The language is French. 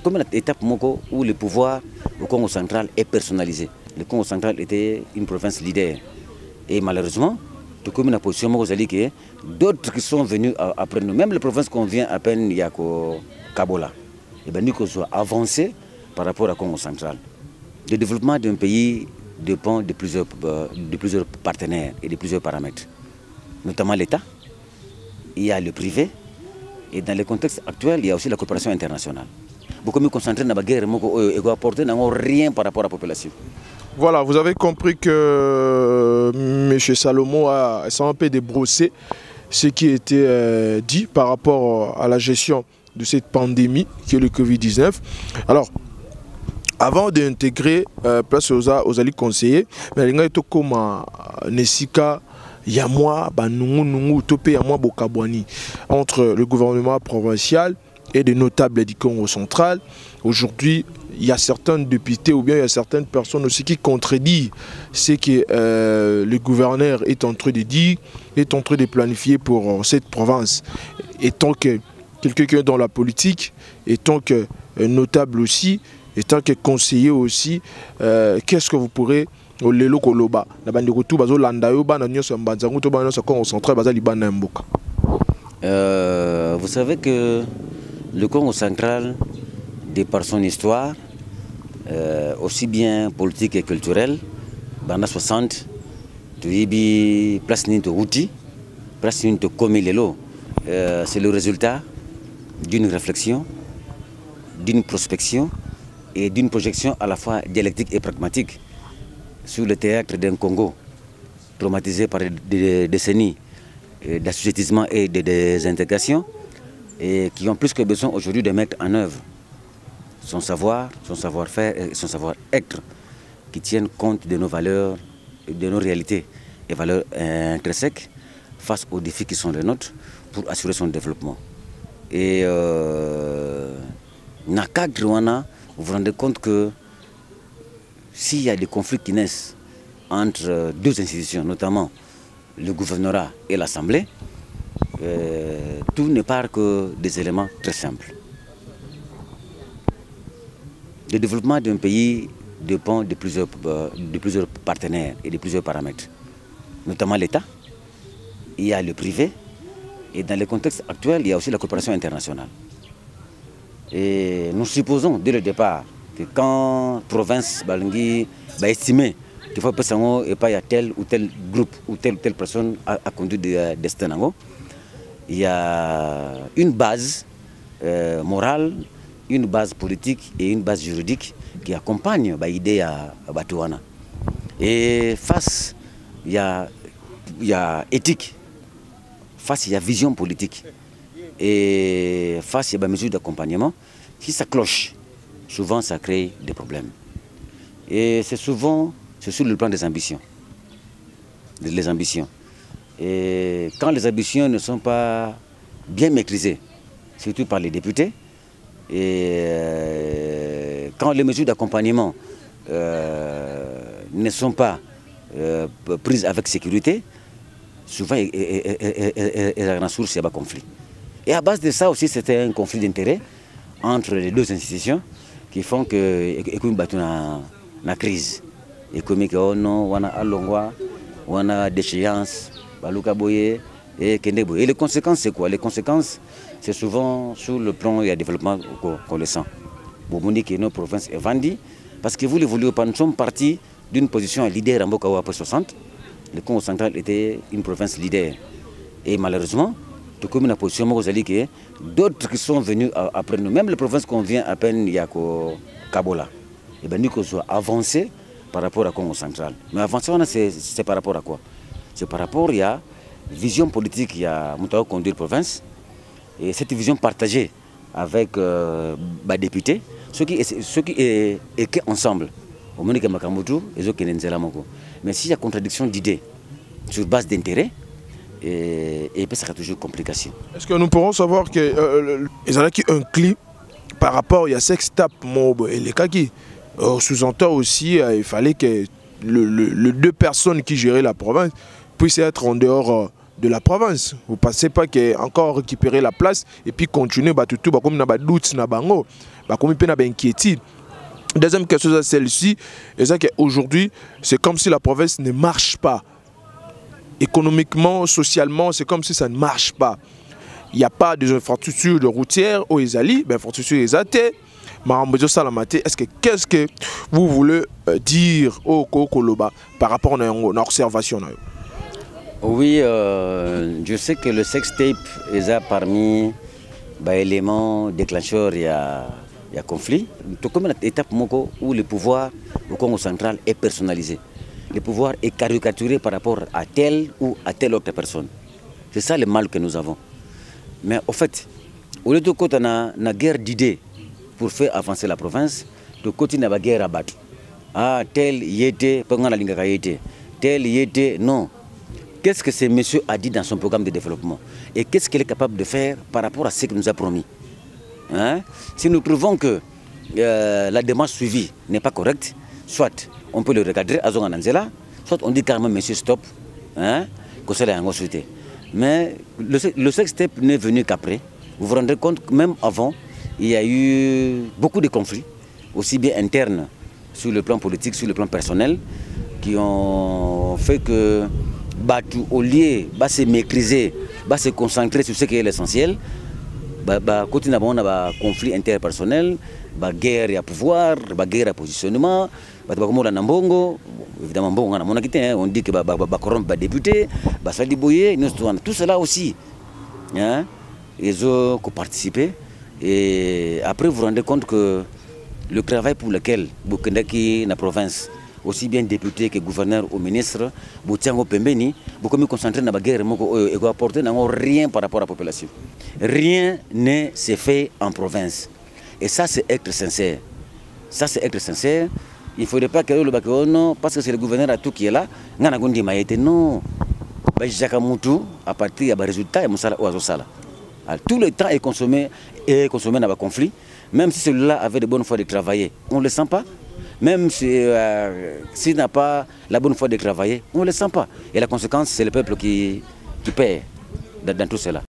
c'est comme une étape où le pouvoir au Congo central est personnalisé. Le Congo central était une province leader. Et malheureusement, tout comme une position, d'autres qui sont venus après nous, même les provinces qu'on vient à peine, il y a Kabola, et bien nous qu'on soit avancé par rapport au Congo central. Le développement d'un pays dépend de plusieurs partenaires et de plusieurs paramètres, notamment l'État, il y a le privé, et dans le contexte actuel, il y a aussi la coopération internationale. Beaucoup mieux concentré dans la guerre et apporter rien par rapport à la population. Voilà, vous avez compris que M. Salomon a un peu débrossé ce qui était dit par rapport à la gestion de cette pandémie qui est le Covid-19. Alors, avant d'intégrer place aux alliés conseillers, mais il y a comme Nessika, Yamwa, Banungu, Topé, Yamwa, Bokabwani, entre le gouvernement provincial et des notables du Congo central. Aujourd'hui, il y a certains députés ou bien il y a certaines personnes aussi qui contredisent ce que le gouverneur est en train de dire, est en train de planifier pour cette province. Étant que quelqu'un qui est dans la politique, étant que notable aussi, étant que conseiller aussi, qu'est-ce que vous pourrez vous savez que le Congo central, de par son histoire, aussi bien politique et culturelle, dans les 60, place Ninto Outi, place Ninto Komilelo, c'est le résultat d'une réflexion, d'une prospection et d'une projection à la fois dialectique et pragmatique sur le théâtre d'un Congo traumatisé par des décennies d'assujettissement et de désintégration, et qui ont plus que besoin aujourd'hui de mettre en œuvre son savoir, son savoir-faire et son savoir-être qui tiennent compte de nos valeurs, de nos réalités et valeurs intrinsèques face aux défis qui sont les nôtres pour assurer son développement. Et vous vous rendez compte que s'il y a des conflits qui naissent entre deux institutions, notamment le gouvernorat et l'Assemblée, tout ne part que des éléments très simples. Le développement d'un pays dépend de plusieurs partenaires et de plusieurs paramètres, notamment l'État, il y a le privé, et dans le contexte actuel, il y a aussi la coopération internationale. Et nous supposons dès le départ que quand province Balungi va estimer qu'il faut que il y a tel ou tel groupe ou telle personne à conduire des destins, il y a une base morale, une base politique et une base juridique qui accompagne l'idée à Batouana. Et face, il y a éthique, face, il y a vision politique. Et face, il y a des mesures d'accompagnement. Si ça cloche, souvent ça crée des problèmes. Et c'est souvent sur le plan des ambitions. Les ambitions. Et quand les ambitions ne sont pas bien maîtrisées, surtout par les députés, et quand les mesures d'accompagnement ne sont pas prises avec sécurité, souvent il y a une source de conflit. Et à base de ça aussi, c'était un conflit d'intérêts entre les deux institutions qui font que nous battons la crise économique. On a déchéance, et les conséquences, c'est quoi? Les conséquences, c'est souvent sur le plan du développement qu'on le sent. Vous dites que nos provinces est vendue parce que vous ne voulez pas, nous sommes partis d'une position leader en Bokawa après 60. Le Congo central était une province leader. Et malheureusement, tout comme une position, d'autres qui sont venus après nous, même les provinces qu'on vient à peine, il y a Kabola, et bien nous qu'on soit avancé par rapport au Congo central. Mais avancer, c'est par rapport à quoi? C'est par rapport, il y a vision politique, il y a Moutaou conduire province, et cette vision partagée avec les députés, ceux qui est ensemble, au moins mais s'il y a contradiction d'idées sur base d'intérêts, et ça sera toujours complication. Est-ce que nous pourrons savoir que les gens qui incluent par rapport à cette étape et les cas qui sous-entend aussi il fallait que les deux personnes qui géraient la province puissent être en dehors de la province. Vous ne pensez pas qu'encore récupérer la place et puis continuer tout comme na doute na bango, comme pe na inquiétude. Deuxième question c'est celle-ci, et ça qu'aujourd'hui c'est comme si la province ne marche pas. Économiquement, socialement, c'est comme si ça ne marche pas. Il n'y a pas de infrastructures de routières aux Ezali, infrastructures Ezate. Qu'est-ce que vous voulez dire au Kokoloba par rapport à une observation? Oui, je sais que le sextape est parmi les éléments déclencheurs, il y a conflit. C'est comme une étape où le pouvoir au Congo central est personnalisé. Le pouvoir est caricaturé par rapport à telle ou à telle autre personne. C'est ça le mal que nous avons. Mais au fait, au lieu de côté une guerre d'idées pour faire avancer la province, de côté une guerre à battre. Ah, tel y était, tel y était, non. Qu'est-ce que ce monsieur a dit dans son programme de développement? Et qu'est-ce qu'il est capable de faire par rapport à ce qu'il nous a promis? Hein? Si nous trouvons que la démarche suivie n'est pas correcte, soit on peut le recadrer à Zongananzela, soit on dit carrément monsieur stop, hein? Mais le sextape n'est venu qu'après. Vous vous rendez compte que même avant, il y a eu beaucoup de conflits, aussi bien internes sur le plan politique, sur le plan personnel, qui ont fait que Batou, au lieu de se maîtriser, de se concentrer sur ce qui est l'essentiel, quand on a un conflit interpersonnel, une guerre à pouvoir, une guerre à positionnement, évidemment, on dit que corrompre les députés, tout cela aussi. Hein? Ils ont participé. Et après, vous vous rendez compte que le travail pour lequel Bukendaki, la province, aussi bien députés que gouverneurs ou ministres, Boutiango Pembeni, beaucoup mieux concentrés dans la guerre et apporter rien par rapport à la population. Rien ne s'est fait en province. Et ça, c'est être sincère. Ça, c'est être sincère. Il ne faudrait pas que le Bakéono, parce que c'est le gouverneur à tout qui est là, non. À partir des résultats, tout le temps est consommé dans le conflit. Même si celui-là avait de bonnes fois de travailler, on ne le sent pas. Même s'il n'a pas la bonne foi de travailler, on ne le sent pas. Et la conséquence, c'est le peuple qui paie dans tout cela.